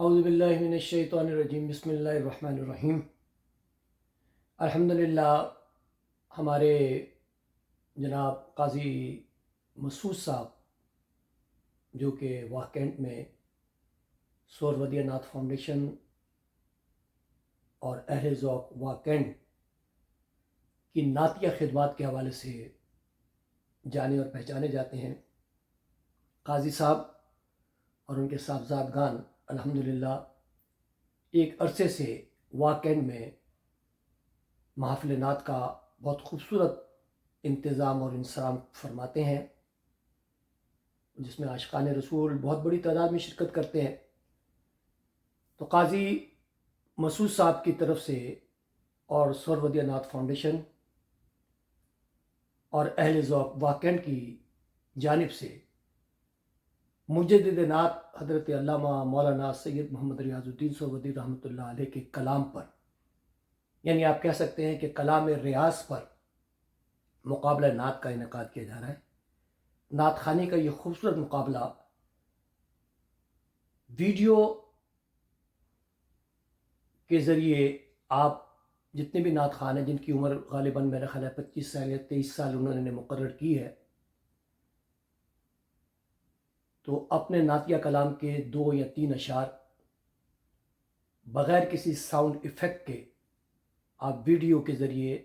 اعوذ باللہ من الشیطان الرجیم بسم اللہ الرحمن الرحیم۔ الحمدللہ ہمارے جناب قاضی مسعود صاحب جو کہ واقعات میں سہروردیہ ناتھ فاؤنڈیشن اور اہل ذوق واقعات کی نعتیہ خدمات کے حوالے سے جانے اور پہچانے جاتے ہیں، قاضی صاحب اور ان کے صاحبزادگان الحمدللہ ایک عرصے سے واقعات میں محافل نعت کا بہت خوبصورت انتظام اور انصرام فرماتے ہیں، جس میں عاشقان رسول بہت بڑی تعداد میں شرکت کرتے ہیں۔ تو قاضی مسعود صاحب کی طرف سے اور سہروردیہ ناتھ فاؤنڈیشن اور اہل ذوق واقعات کی جانب سے مجدد نعت حضرت علامہ مولانا سید محمد ریاض الدین سہروردی رحمۃ اللہ علیہ کے کلام پر، یعنی آپ کہہ سکتے ہیں کہ کلام ریاض پر مقابلہ نعت کا انعقاد کیا جا رہا ہے۔ نعت خوانی کا یہ خوبصورت مقابلہ ویڈیو کے ذریعے آپ جتنے بھی نعت خوان ہیں جن کی عمر غالباً میرا خیال ہے 25 سال یا 23 سال انہوں نے مقرر کی ہے، تو اپنے نعتیہ کلام کے 2 یا 3 اشعار بغیر کسی ساؤنڈ ایفیکٹ کے آپ ویڈیو کے ذریعے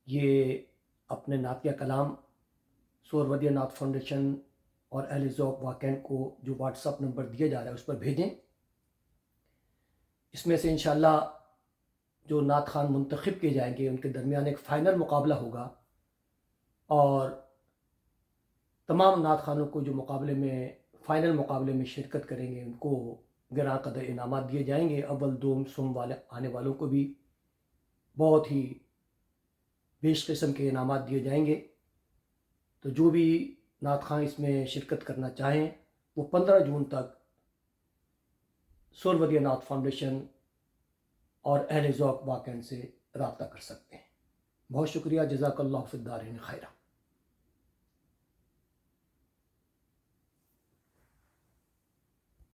یہ اپنے نعتیہ کلام سہروردیہ ناتھ فاؤنڈیشن اور اہل ذوق واقعات کو جو واٹس اپ نمبر دیا جا رہا ہے اس پر بھیجیں۔ اس میں سے انشاءاللہ جو نعت خوان منتخب کیے جائیں گے ان کے درمیان ایک فائنل مقابلہ ہوگا، اور تمام نعت خوانوں کو جو فائنل مقابلے میں شرکت کریں گے ان کو گراں قدر انعامات دیے جائیں گے۔ اول دوم سوم والے آنے والوں کو بھی بہت ہی بیش قسم کے انعامات دیے جائیں گے۔ تو جو بھی نعت خوان اس میں شرکت کرنا چاہیں وہ 15 جون تک سہروردیہ ناتھ فاؤنڈیشن اور اہل ذوق واقعات سے رابطہ کر سکتے ہیں۔ بہت شکریہ، جزاک اللہ فی الدارین خیرہ۔